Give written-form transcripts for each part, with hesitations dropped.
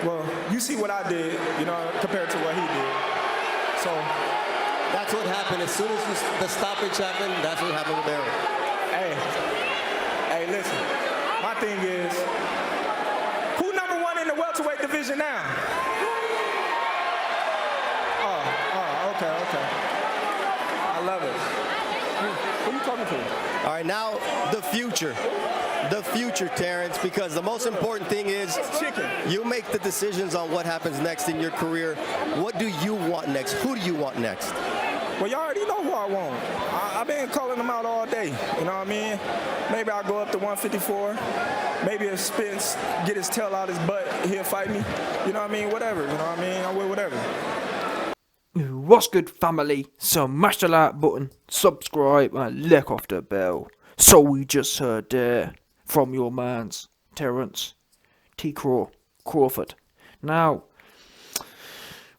Well, you see what I did, compared to what he did. So that's what happened. As soon as the stoppage happened, that's what happened with Errol. Hey, listen. My thing is, who number one in the welterweight division now? Okay. I love it. Who you talking to? All right, now the future. The future, Terrance, because the most important thing is you make the decisions on what happens next in your career. What do you want next? Who do you want next? Well, y'all already know who I want. I've been calling them out all day. You know what I mean? Maybe I'll go up to 154. Maybe if Spence get his tail out his butt, he'll fight me. You know what I mean? Whatever. You know what I mean? I will whatever. What's good, family? So mash the like button, subscribe, and lick off the bell. So we just heard there from your man's Terrance Crawford. Now,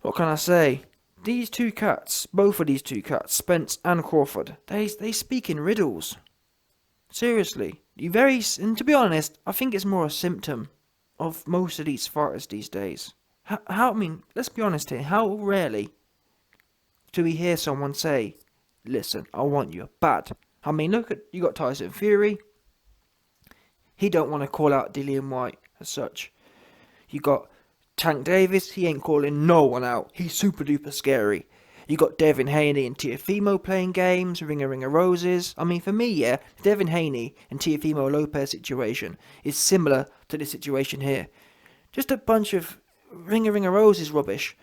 what can I say? These two cats, both of these two cats, Spence and Crawford, they speak in riddles. Seriously, and to be honest, I think it's more a symptom of most of these fighters these days. I mean, let's be honest here. How rarely do we hear someone say, "Listen, I want you bad"? I mean, you got Tyson Fury. He don't want to call out Dillian White as such. You got Tank Davis. He ain't calling no one out. He's super duper scary. You got Devin Haney and Teofimo playing games, Ring of Roses. I mean, for me, yeah, the Devin Haney and Teofimo Lopez situation is similar to this situation here. Just a bunch of Ring of Roses rubbish.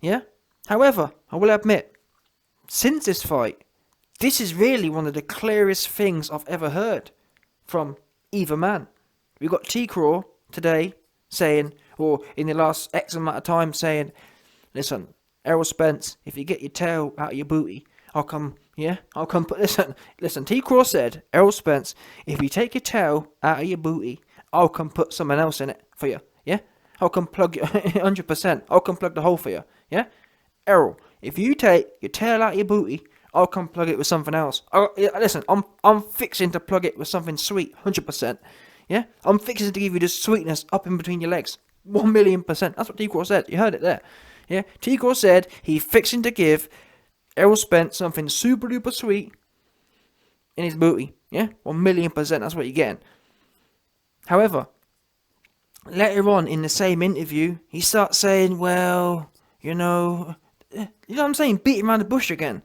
Yeah? However, I will admit, since this fight, this is really one of the clearest things I've ever heard from either man. We got T-Craw today saying, or in the last X amount of time saying, "Listen, Errol Spence, if you get your tail out of your booty, I'll come put, listen, T-Craw said, Errol Spence, if you take your tail out of your booty, I'll come put someone else in it for you, yeah? I'll come plug it 100%, I'll come plug the hole for you, yeah? Errol, if you take your tail out of your booty, I'll come plug it with something else. Listen, I'm fixing to plug it with something sweet, 100%, yeah? I'm fixing to give you the sweetness up in between your legs, 1,000,000%, that's what T-Craw said, you heard it there. Yeah, T-Craw said he's fixing to give Errol Spence something super duper sweet in his booty. Yeah, 1,000,000%, that's what you're getting. However, later on in the same interview, he starts saying, well, you know what I'm saying? Beat him around the bush again.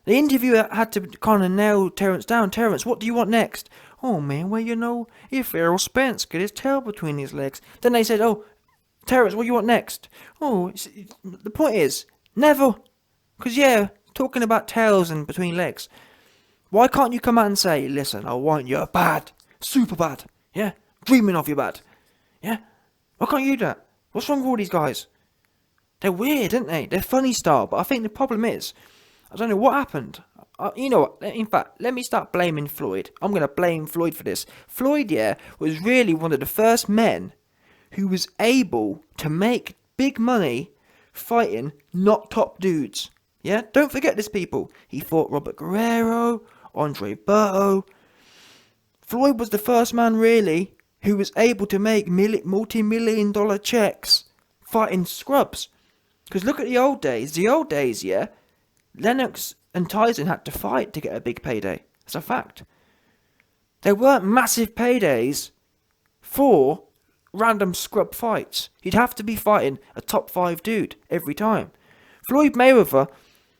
The interviewer had to kind of nail Terrance down. Terrance, what do you want next? Oh man, well, if Errol Spence get his tail between his legs. Then they said, oh, Terrance, what do you want next? Oh, the point is, never. Because, yeah, talking about tails and between legs. Why can't you come out and say, listen, I want you bad. Super bad. Yeah? Dreaming of you bad. Yeah? Why can't you do that? What's wrong with all these guys? They're weird, aren't they? They're funny style. But I think the problem is, I don't know what happened. You know what? In fact, let me start blaming Floyd. I'm going to blame Floyd for this. Floyd, yeah, was really one of the first men who was able to make big money fighting not top dudes. Yeah? Don't forget this, people. He fought Robert Guerrero, Andre Berto. Floyd was the first man, really, who was able to make multi-million-dollar checks fighting scrubs. Because look at the old days. The old days, yeah, Lennox and Tyson had to fight to get a big payday. That's a fact. There weren't massive paydays for random scrub fights. He'd have to be fighting a top 5 dude every time. Floyd Mayweather,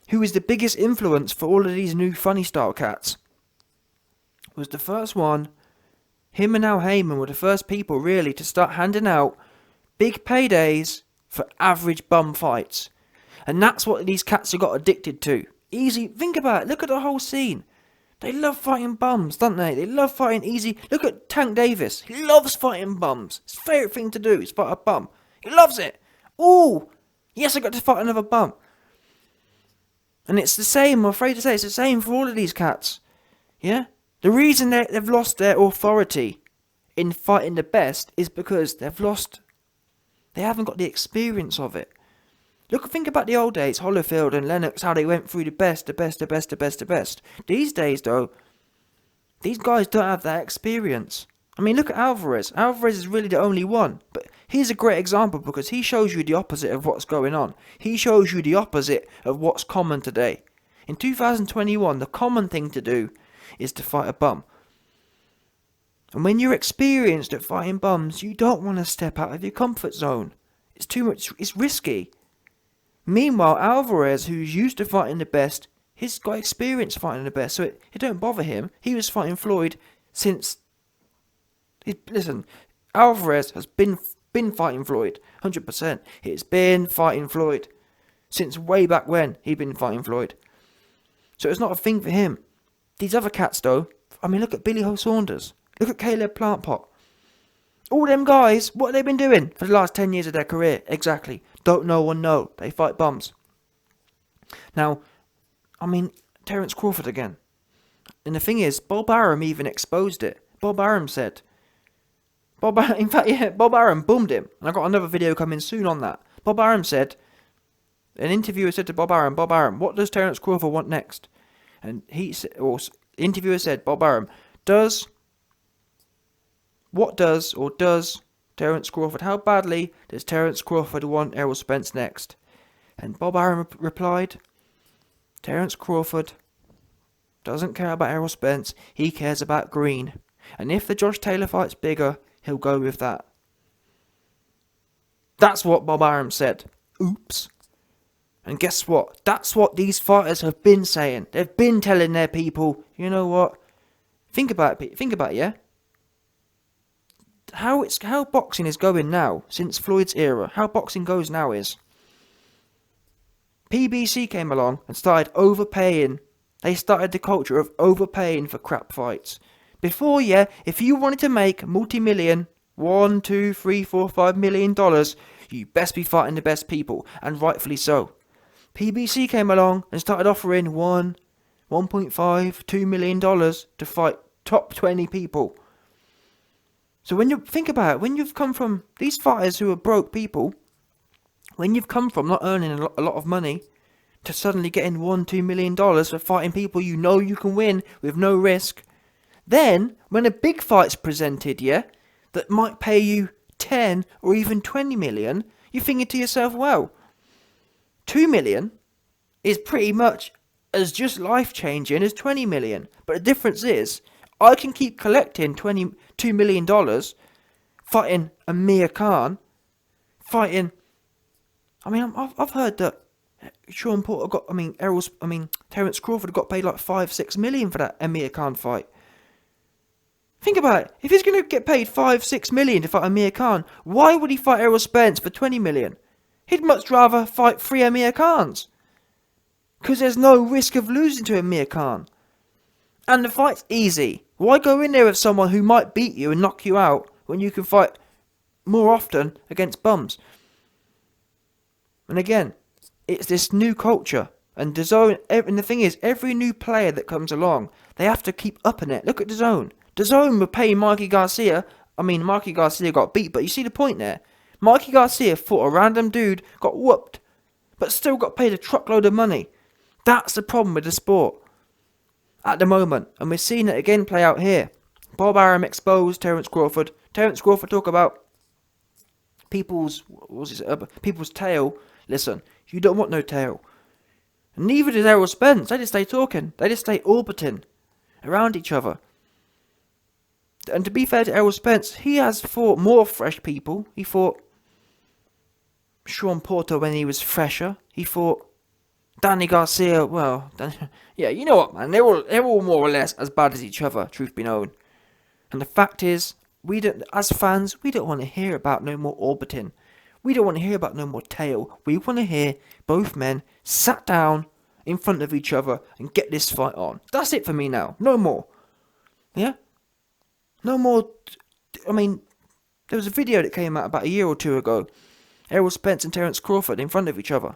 who is the biggest influence for all of these new funny style cats, was the first one. Him and Al Heyman were the first people really to start handing out big paydays for average bum fights. And that's what these cats have got addicted to. Easy, think about it, look at the whole scene. They love fighting bums, don't they? They love fighting easy. Look at Tank Davis. He loves fighting bums. His favourite thing to do is fight a bum. He loves it. Ooh, yes, I got to fight another bum. And it's the same, I'm afraid to say, it's the same for all of these cats. Yeah? The reason they've lost their authority in fighting the best is because they haven't got the experience of it. Think about the old days, Holyfield and Lennox, how they went through the best. These days, though, these guys don't have that experience. I mean, look at Alvarez. Alvarez is really the only one, but He's a great example because he shows you the opposite of what's going on. He shows you the opposite of what's common today. In 2021, the common thing to do is to fight a bum. And when you're experienced at fighting bums, you don't want to step out of your comfort zone. It's too much, it's risky. Meanwhile, Alvarez, who's used to fighting the best, he's got experience fighting the best, so it don't bother him. He was fighting Floyd since... Listen, Alvarez has been fighting Floyd, 100%. He's been fighting Floyd. Since way back when, he'd been fighting Floyd. So it's not a thing for him. These other cats, though, I mean, look at Billy Ho Saunders. Look at Caleb Plantpot. All them guys, what have they been doing for the last 10 years of their career? Exactly. Don't no one know. They fight bums. Now, I mean, Terrance Crawford again. And the thing is, Bob Arum even exposed it. Bob Arum said... Bob Arum boomed him. And I've got another video coming soon on that. Bob Arum said... An interviewer said to Bob Arum, what does Terrance Crawford want next? And the interviewer said, Bob Arum, does Terrance Crawford, how badly does Terrance Crawford want Errol Spence next? And Bob Arum replied, Terrance Crawford doesn't care about Errol Spence, he cares about Green. And if the Josh Taylor fight's bigger, he'll go with that. That's what Bob Arum said. Oops. And guess what? That's what these fighters have been saying. They've been telling their people, you know what? Think about it, yeah? How boxing is going now, since Floyd's era, how boxing goes now is... PBC came along and started overpaying. They started the culture of overpaying for crap fights. Before, yeah, if you wanted to make multi-million, $1, $2, $3, $4, $5 million, you best be fighting the best people, and rightfully so. PBC came along and started offering $1.5, $2 million to fight top 20 people. So when you think about it, when you've come from these fighters who are broke people, when you've come from not earning a lot of money to suddenly getting $1, $2 million for fighting people you know you can win with no risk, then when a big fight's presented, yeah, that might pay you 10 or even 20 million, you're thinking to yourself, well, 2 million is pretty much as just life-changing as 20 million. But the difference is, I can keep collecting $2 million, fighting Amir Khan, fighting... I mean, I've heard that Sean Porter Terrance Crawford got paid like 5-6 million for that Amir Khan fight. Think about it. If he's going to get paid 5-6 million to fight Amir Khan, why would he fight Errol Spence for 20 million? He'd much rather fight 3 Amir Khans. Because there's no risk of losing to Amir Khan. And the fight's easy. Why go in there with someone who might beat you and knock you out when you can fight more often against bums? And again, it's this new culture. And DAZN, and the thing is, every new player that comes along, they have to keep upping it. Look at DAZN. DAZN were paying Mikey Garcia. I mean, Mikey Garcia got beat, but you see the point there. Mikey Garcia fought a random dude, got whooped, but still got paid a truckload of money. That's the problem with the sport at the moment, and we're seeing it again play out here. Bob Arum exposed Terrance Crawford. Terrance Crawford talk about people's tail. Listen, you don't want no tail. And neither does Errol Spence. They just stay talking. They just stay orbiting around each other. And to be fair to Errol Spence, he has fought more fresh people. He fought Sean Porter when he was fresher. He fought Danny Garcia. Well, yeah, you know what, man? They're all more or less as bad as each other, truth be known. And the fact is, as fans, we don't want to hear about no more orbiting. We don't want to hear about no more tail. We want to hear both men sat down in front of each other and get this fight on. That's it for me now. No more. Yeah? No more. I mean, there was a video that came out about a year or two ago. Errol Spence and Terrance Crawford in front of each other.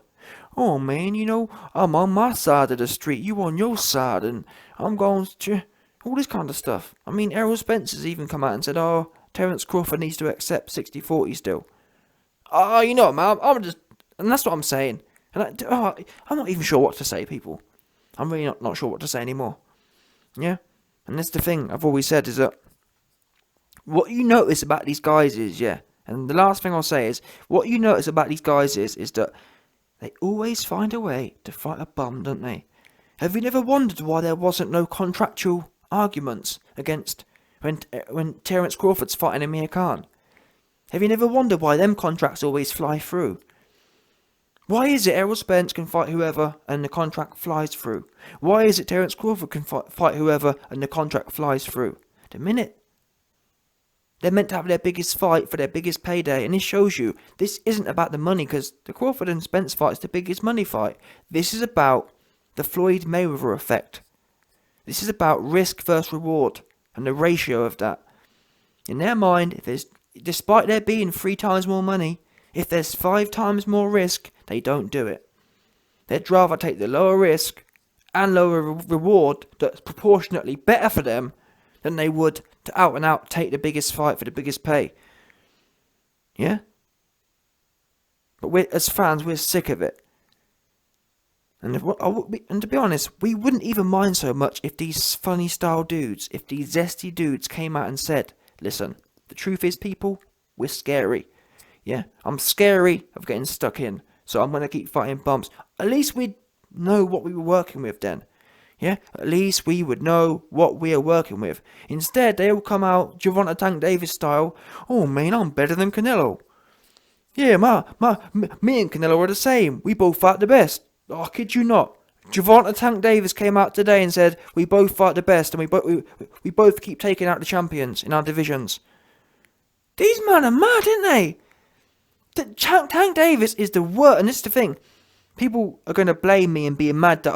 Oh man, you know, I'm on my side of the street, you on your side, and I'm going to... all this kind of stuff. I mean, Errol Spence has even come out and said, oh, Terrance Crawford needs to accept 60-40 still. Oh, you know what, man, I'm just... and that's what I'm saying. And I'm not even sure what to say, people. I'm really not sure what to say anymore. Yeah? And that's the thing I've always said is that what you notice about these guys is, yeah, And the last thing I'll say is, what you notice about these guys is that they always find a way to fight a bum, don't they? Have you never wondered why there wasn't no contractual arguments against when Terrance Crawford's fighting Amir Khan? Have you never wondered why them contracts always fly through? Why is it Errol Spence can fight whoever and the contract flies through? Why is it Terrance Crawford can fight whoever and the contract flies through? The minute they're meant to have their biggest fight for their biggest payday, and this shows you this isn't about the money, because the Crawford and Spence fight is the biggest money fight. This is about the Floyd Mayweather effect. This is about risk versus reward and the ratio of that. In their mind, despite there being 3 times more money, if there's 5 times more risk, they don't do it. They'd rather take the lower risk and lower reward that's proportionately better for them than they would to out and out take the biggest fight for the biggest pay. Yeah? But as fans, we're sick of it. And to be honest, we wouldn't even mind so much if these funny style dudes, if these zesty dudes came out and said, listen, the truth is, people, we're scary. Yeah? I'm scary of getting stuck in, so I'm going to keep fighting bumps. At least we'd know what we were working with then. Yeah, at least we would know what we are working with. Instead, they all come out Gervonta Tank Davis style. Oh man, I'm better than Canelo. Yeah, me and Canelo are the same. We both fight the best. Oh, I kid you not. Gervonta Tank Davis came out today and said we both fight the best, and we both keep taking out the champions in our divisions. These men are mad, aren't they? Tank Davis is the worst, and this is the thing. People are going to blame me and be mad that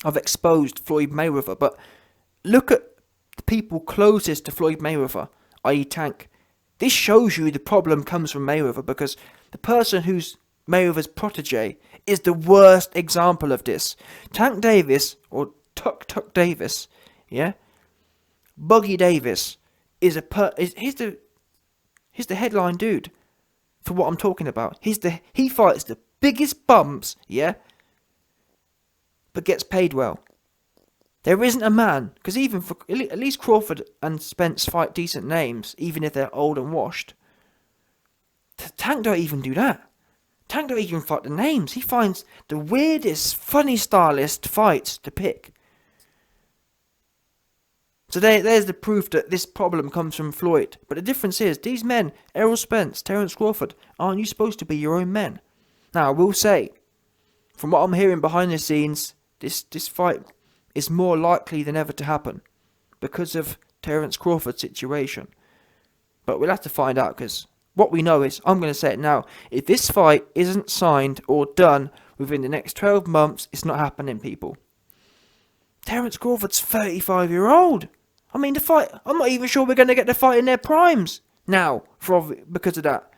I've exposed Floyd Mayweather, but look at the people closest to Floyd Mayweather, i.e. Tank. This shows you the problem comes from Mayweather, because the person who's Mayweather's protege is the worst example of this. Tank Davis, or Tuck Davis, yeah? Buggy Davis is he's the headline dude for what I'm talking about. He fights the biggest bumps, yeah? But gets paid well. There isn't a man, because even for at least Crawford and Spence fight decent names, even if they're old and washed. Tank don't even do that. Tank don't even fight the names. He finds the weirdest, funny stylist fights to pick. So there's the proof that this problem comes from Floyd. But the difference is, these men, Errol Spence, Terrance Crawford, aren't you supposed to be your own men? Now, I will say, from what I'm hearing behind the scenes, this fight is more likely than ever to happen because of Terrance Crawford's situation. But we'll have to find out, because what we know is, I'm going to say it now, if this fight isn't signed or done within the next 12 months, it's not happening, people. Terrance Crawford's 35-year-old. I mean, the fight, I'm not even sure we're going to get the fight in their primes now because of that.